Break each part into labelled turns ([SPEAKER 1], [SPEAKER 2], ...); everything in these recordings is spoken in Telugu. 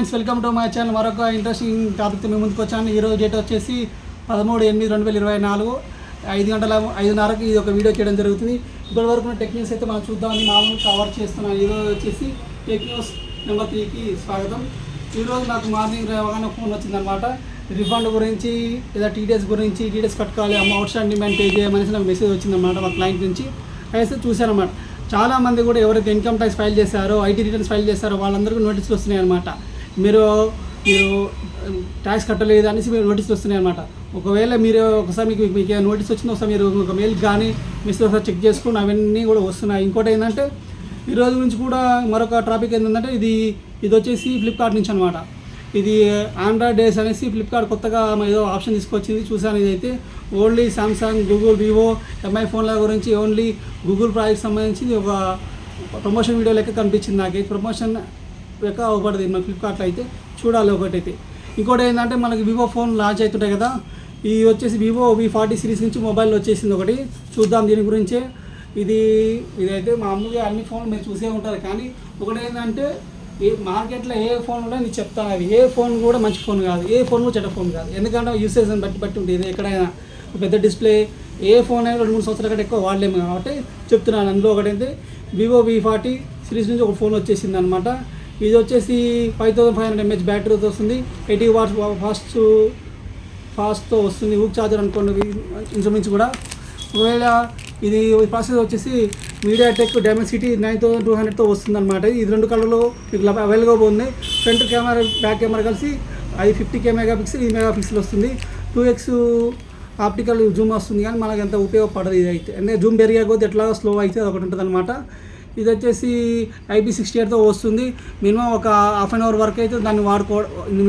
[SPEAKER 1] Friends, welcome to my channel. మరొక ఇంట్రెస్టింగ్ టాపిక్తో మేము ముందుకు వచ్చాను. ఈరోజు డేట్ వచ్చేసి 13/8/2024 5:05కి ఇది ఒక వీడియో చేయడం జరుగుతుంది. ఇప్పటి వరకు టెక్ న్యూస్ అయితే మనం చూద్దామని మామూలు కవర్ చేస్తున్నాను. ఈరోజు వచ్చేసి టెక్ న్యూస్ నెంబర్ 3కి స్వాగతం. ఈరోజు నాకు మార్నింగ్ రాగానే ఫోన్ వచ్చిందనమాట. రిఫండ్ గురించి లేదా టీడీఎస్ గురించి, టీడీఎస్ కట్టుకోవాలి, అవుట్ స్టాండింగ్ డిమాండ్ పే చేయమనేసి నాకు మెసేజ్ వచ్చిందనమాట మా క్లయింట్ నుంచి. అయితే చూశానమాట. చాలామంది కూడా ఎవరైతే ఇన్కమ్ ట్యాక్స్ ఫైల్ చేశారో, ఐటీ రిటర్న్స్ ఫైల్ చేశారో వాళ్ళందరికీ నోటీసులు వస్తున్నాయి అనమాట. మీరు ట్యాక్స్ కట్టలేదు అనేసి మీరు నోటీసులు వస్తున్నాయి అనమాట. ఒకవేళ మీరు ఒకసారి మీకు నోటీస్ వచ్చిందో ఒకసారి మీరు ఒక మెయిల్ కానీ మెసేజ్ ఒకసారి చెక్ చేసుకుని అవన్నీ కూడా వస్తున్నాయి. ఇంకోటి ఏంటంటే ఈరోజు నుంచి కూడా మరొక టాపిక్ ఏంటంటే ఇది వచ్చేసి ఫ్లిప్కార్ట్ నుంచి అనమాట. ఇది ఆండ్రాయిడ్ డేస్ అనేసి ఫ్లిప్కార్ట్ కొత్తగా ఏదో ఆప్షన్ తీసుకొచ్చింది. చూసాను. ఇదైతే only Samsung, Google, Vivo, MI ఫోన్ల గురించి ఓన్లీ గూగుల్ ప్రాజెక్ట్ సంబంధించి ఒక ప్రమోషన్ వీడియో లెక్క కనిపించింది. నాకు ప్రమోషన్ లెక్క ఒకటి మన ఫ్లిప్కార్ట్లో అయితే చూడాలి ఒకటైతే. ఇంకోటి ఏంటంటే మనకి వివో ఫోన్ లాంచ్ అవుతుంటాయి కదా. ఇది వచ్చేసి వివో V40 సిరీస్ నుంచి మొబైల్ వచ్చేసింది ఒకటి. చూద్దాం దీని గురించే. ఇదైతే మామూలుగా అన్ని ఫోన్లు మీరు చూసే ఉంటారు. కానీ ఒకటి ఏంటంటే ఈ మార్కెట్లో ఏ ఫోన్ కూడా నేను చెప్తాను, అది ఏ ఫోన్ కూడా మంచి ఫోన్ కాదు, ఏ ఫోన్ కూడా చెడ్డ ఫోన్ కాదు. ఎందుకంటే యూసేజ్ని బట్టి ఉంటుంది. ఎక్కడైనా పెద్ద డిస్ప్లే ఏ ఫోన్ అయినా 2-3 సంవత్సరాల కంటే ఎక్కువ వాడలేము కాబట్టి చెప్తున్నాను. అందులో ఒకటైతే వివో V40 సిరీస్ నుంచి ఒక ఫోన్ వచ్చేసింది అనమాట. ఇది వచ్చేసి 5500 mAh బ్యాటరీతో వస్తుంది. 80 watts ఫాస్ట్తో వస్తుంది. ఊక్ ఛార్జర్ అనుకోండి ఇంచుమించు కూడా. ఒకవేళ ఇది ప్రాసెస్ వచ్చేసి MediaTek Dimensity 9200తో వస్తుంది అనమాట. ఇది 2 కలర్లో మీకు అవైలబుల్గా ఉంది. ఫ్రంట్ కెమెరా, బ్యాక్ కెమెరా కలిసి అది 50 మెగాపిక్సెల్, ఈ మెగాపిక్సెల్ వస్తుంది. 2x ఆప్టికల్ జూమ్ వస్తుంది. కానీ మనకు ఎంత ఉపయోగపడదు ఇది అయితే. అంటే జూమ్ పెరిగే కొద్ది ఎట్లా స్లో అయితే అది ఒకటి ఉంటుంది అనమాట. ఇది వచ్చేసి IP68తో వస్తుంది. మినిమం ఒక హాఫ్ అన్ అవర్ వరకు అయితే దాన్ని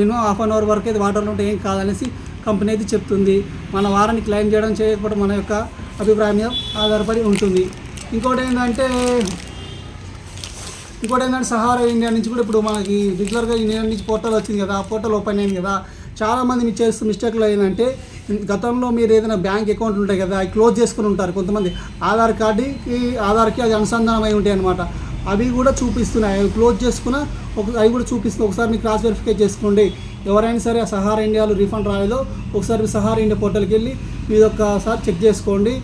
[SPEAKER 1] మినిమం హాఫ్ అన్ అవర్ వరకు అయితే వాటర్లో ఉంటే ఏం కాదనేసి కంపెనీ అయితే చెప్తుంది. మన వారాన్ని క్లెయిమ్ చేయడం చేయకపోవడం మన యొక్క అభిప్రాయం మీద ఆధారపడి ఉంటుంది. ఇంకోటి ఏంటంటే సహారా ఇండియా నుంచి కూడా ఇప్పుడు మనకి రెగ్యులర్గా ఇండియా నుంచి పోర్టల్ వచ్చింది కదా. ఆ పోర్టల్ ఓపెన్ అయింది కదా. చాలామంది మీరు చేస్తున్న మిస్టేక్లో ఏంటంటే గతంలో మీరు ఏదైనా బ్యాంక్ అకౌంట్ ఉంటాయి కదా, అవి క్లోజ్ చేసుకుని ఉంటారు కొంతమంది. ఆధార్కి అది అనుసంధానం అయి ఉంటాయి అనమాట. అవి కూడా చూపిస్తున్నాయి. అవి క్లోజ్ చేసుకున్న అవి కూడా చూపిస్తున్నాయి. ఒకసారి మీరు క్రాస్ వెరిఫై చేసుకోండి. ఎవరైనా సరే ఆ సహారా ఇండియాలో రీఫండ్ రాలేదో ఒకసారి మీ సహారా ఇండియా పోర్టల్కి వెళ్ళి మీరు ఒక్కసారి చెక్ చేసుకోండి.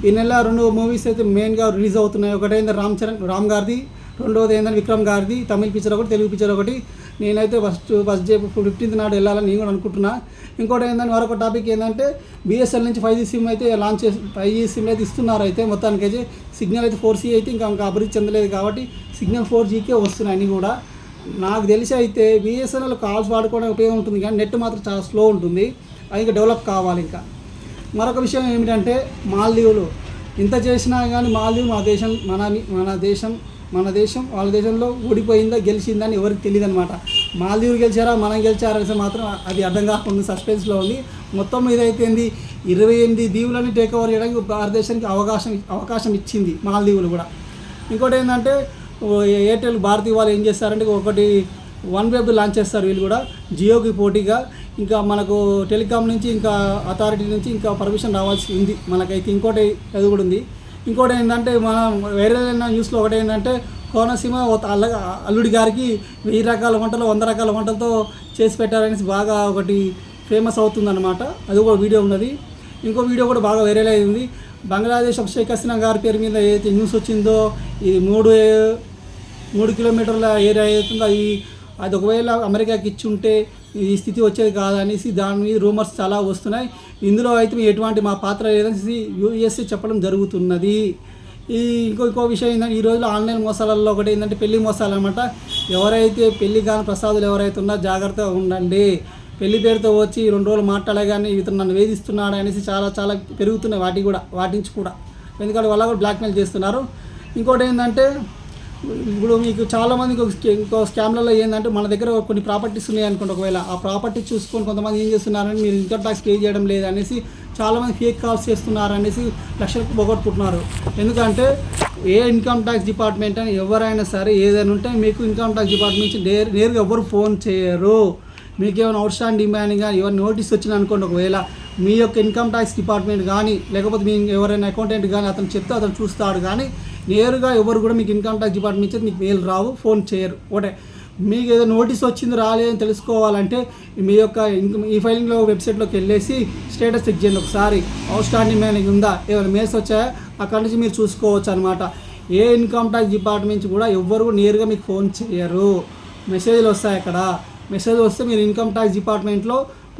[SPEAKER 1] ఈ నెల 2 మూవీస్ అయితే మెయిన్గా రిలీజ్ అవుతున్నాయి. ఒకటైంది రామ్ గారిది, రెండోది ఏంటంటే విక్రమ్ గారిది. తమిళ పిక్చర్ ఒకటి, తెలుగు పిక్చర్ ఒకటి. నేనైతే ఫస్ట్ డే 15th నాడు వెళ్ళాలని నేను కూడా అనుకుంటున్నా. ఇంకోటి ఏంటంటే మరొక టాపిక్ ఏంటంటే BSNL నుంచి 5G సిమ్ అయితే లాంచ్ చేసి 5G సిమ్ అయితే ఇస్తున్నారు. అయితే మొత్తానికైతే సిగ్నల్ అయితే 4G అయితే ఇంకా అభివృద్ధి చెందలేదు కాబట్టి సిగ్నల్ 4Gకే వస్తున్నాయి అన్నీ కూడా. నాకు తెలిసి అయితే BSNL కాల్స్ వాడుకోవడానికి ఉపయోగం ఉంటుంది, కానీ నెట్ మాత్రం చాలా స్లో ఉంటుంది. అది ఇంకా డెవలప్ కావాలి. ఇంకా మరొక విషయం ఏమిటంటే మాల్దీవులు. ఇంత చేసినా కానీ మాల్దీవులు మన దేశం వాళ్ళ దేశంలో ఓడిపోయిందా గెలిచిందని ఎవరికి తెలియదు అనమాట. మాల్దీవులు గెలిచారా మనం గెలిచారా అనేసి మాత్రం అది అర్థం కాకుండా సస్పెన్స్లో ఉంది. మొత్తం ఇదైతే 28 దీవులని టేక్ ఓవర్ చేయడానికి భారతదేశానికి అవకాశం ఇచ్చింది మాల్దీవులు కూడా. ఇంకోటి ఏంటంటే ఎయిర్టెల్, భారతీ వాళ్ళు ఏం చేస్తారంటే ఒకటి OneWeb లాంచ్ చేస్తారు వీళ్ళు కూడా జియోకి పోటీగా. ఇంకా మనకు టెలికాం నుంచి ఇంకా అథారిటీ నుంచి ఇంకా పర్మిషన్ రావాల్సి ఉంది మనకైతే. ఇంకోటి అది కూడా ఉంది. ఇంకోటి ఏంటంటే మనం వేరే న్యూస్లో ఒకటి ఏంటంటే కోనసీమ అల్లుడి గారికి 1000 రకాల వంటలు 100 రకాల వంటలతో చేసి పెట్టారనేసి బాగా ఒకటి ఫేమస్ అవుతుందన్నమాట. అది కూడా వీడియో ఉన్నది. ఇంకో వీడియో కూడా బాగా వైరల్ అయింది. బంగ్లాదేశ్ షేక్ హసీనా గారి పేరు మీద ఏదైతే న్యూస్ వచ్చిందో, ఇది 3 కిలోమీటర్ల ఏరియా అవుతుందో అది ఒకవేళ అమెరికాకి ఇచ్చి ఉంటే ఈ స్థితి వచ్చేది కాదనేసి దాని మీద రూమర్స్ చాలా వస్తున్నాయి. ఇందులో అయితే ఎటువంటి మా పాత్ర లేదనేసి USA చెప్పడం జరుగుతున్నది. ఇంకో విషయం ఏంటంటే ఈ రోజుల్లో ఆన్లైన్ మోసాలలో ఒకటి ఏంటంటే పెళ్లి మోసాలు అనమాట. ఎవరైతే పెళ్లి కాని ప్రసాదులు ఎవరైతే ఉన్నారో జాగ్రత్తగా ఉండండి. పెళ్లి పేరుతో వచ్చి 2 రోజులు మాట్లాడగానే ఇతను నన్ను వేధిస్తున్నాడు అనేసి చాలా పెరుగుతున్నాయి. వాటి నుంచి కూడా ఎందుకంటే వాళ్ళ కూడా బ్లాక్మెయిల్ చేస్తున్నారు. ఇంకోటి ఏంటంటే ఇప్పుడు మీకు చాలామందికి ఇంకో స్కామ్లలో ఏంటంటే మన దగ్గర కొన్ని ప్రాపర్టీస్ ఉన్నాయి అనుకోండి. ఒకవేళ ఆ ప్రాపర్టీ చూసుకొని కొంతమంది ఏం చేస్తున్నారని మీరు ఇన్కమ్ ట్యాక్స్ పే చేయడం లేదు అనేసి చాలామంది ఫేక్ కాల్స్ చేస్తున్నారు అనేసి లక్షలకు పోగొట్టుకుంటున్నారు. ఎందుకంటే ఏ ఇన్కమ్ ట్యాక్స్ డిపార్ట్మెంట్ అని ఎవరైనా సరే ఏదైనా ఉంటే మీకు ఇన్కమ్ ట్యాక్స్ డిపార్ట్మెంట్ నుంచి నేరుగా ఎవరు ఫోన్ చేయరు. మీకు ఏమైనా అవుట్ స్టాండింగ్ డిమాండ్ కానీ ఏమైనా నోటీస్ వచ్చింది అనుకోండి. ఒకవేళ మీ యొక్క ఇన్కమ్ ట్యాక్స్ డిపార్ట్మెంట్ కానీ లేకపోతే మీ ఎవరైనా అకౌంటెంట్ కానీ అతను చెప్తే అతను చూస్తాడు. కానీ నేరుగా ఎవరు కూడా మీకు ఇన్కమ్ ట్యాక్స్ డిపార్ట్మెంట్ నుంచి మీకు మెయిల్ రావు, ఫోన్ చేయరు. ఒకటే మీకు ఏదో నోటీస్ వచ్చింది రాలేదని తెలుసుకోవాలంటే మీ యొక్క ఈ ఫైలింగ్లో వెబ్సైట్లోకి వెళ్ళేసి స్టేటస్ చెక్ చేయండి ఒకసారి. అవుట్ స్టాండింగ్ మైనింగ్ ఉందా, ఏమైనా మెయిల్స్ వచ్చాయా, అక్కడి నుంచి మీరు చూసుకోవచ్చు అనమాట. ఏ ఇన్కమ్ ట్యాక్స్ డిపార్ట్మెంట్ నుంచి కూడా ఎవ్వరు నేరుగా మీకు ఫోన్ చేయరు, మెసేజ్లు వస్తాయి. అక్కడ మెసేజ్ వస్తే మీరు ఇన్కమ్ ట్యాక్స్ డిపార్ట్మెంట్లో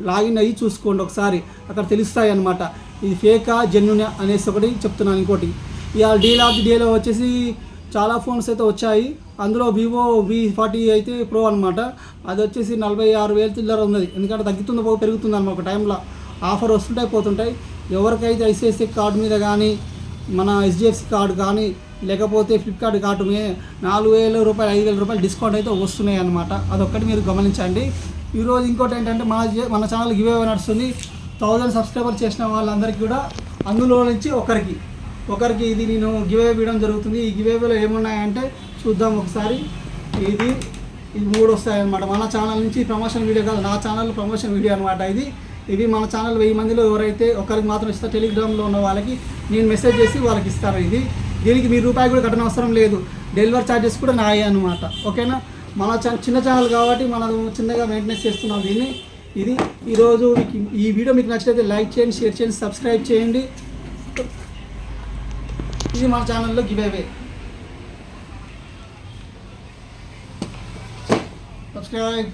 [SPEAKER 1] లాగిన్ అయ్యి చూసుకోండి ఒకసారి, అక్కడ తెలుస్తాయి అనమాట. ఇది ఫేకా జెన్యూన్ అనేసి ఒకటి చెప్తున్నాను. ఇంకోటి ఇవాళ డీల్ ఆఫ్ ది డేలో వచ్చేసి చాలా ఫోన్స్ అయితే వచ్చాయి. అందులో వివో V40 అయితే ప్రో అనమాట. అది వచ్చేసి 46,000 చిల్లర ఉన్నది. ఎందుకంటే తగ్గుతుంది పెరుగుతుంది అనమాట. ఒక టైంలో ఆఫర్ వస్తుంటాయి పోతుంటాయి. ఎవరికైతే ఐసిఐసిఐ కార్డు మీద కానీ మన HDFC కార్డు కానీ లేకపోతే ఫ్లిప్కార్ట్ కార్డు మీద 4,000 రూపాయలు 5,000 రూపాయలు డిస్కౌంట్ అయితే వస్తున్నాయి అనమాట. అదొక్కటి మీరు గమనించండి. ఈరోజు ఇంకోటి ఏంటంటే మన ఛానల్ గివ్ అవే నడుస్తుంది. 1000 సబ్స్క్రైబర్ చేసిన వాళ్ళందరికీ కూడా అందులో నుంచి ఒకరికి ఇది నేను గివ్ అవే ఇవ్వడం జరుగుతుంది. ఈ గివ్ అవేలో ఏమున్నాయంటే చూద్దాం ఒకసారి. ఇది 3 వస్తాయి అనమాట. మన ఛానల్ నుంచి ప్రమోషన్ వీడియో కాదు, నా ఛానల్ ప్రమోషన్ వీడియో అనమాట. ఇవి మన ఛానల్ 1000 మందిలో ఎవరైతే ఒకరికి మాత్రం ఇస్తారు, టెలిగ్రామ్లో ఉన్న వాళ్ళకి నేను మెసేజ్ చేసి వాళ్ళకి ఇస్తారు. దీనికి మీరు రూపాయి కూడా కట్టనవసరం అవసరం లేదు. డెలివరీ ఛార్జెస్ కూడా నాయే అనమాట. ఓకేనా. మన చిన్న ఛానల్ కాబట్టి మనం చిన్నగా మెయింటెనెన్స్ చేస్తున్నాం దీన్ని. ఈరోజు ఈ వీడియో మీకు నచ్చితే లైక్ చేయండి, షేర్ చేయండి, సబ్స్క్రైబ్ చేయండి. ఇది మన ఛానల్లో గివ్ అవే. సబ్స్క్రైబ్.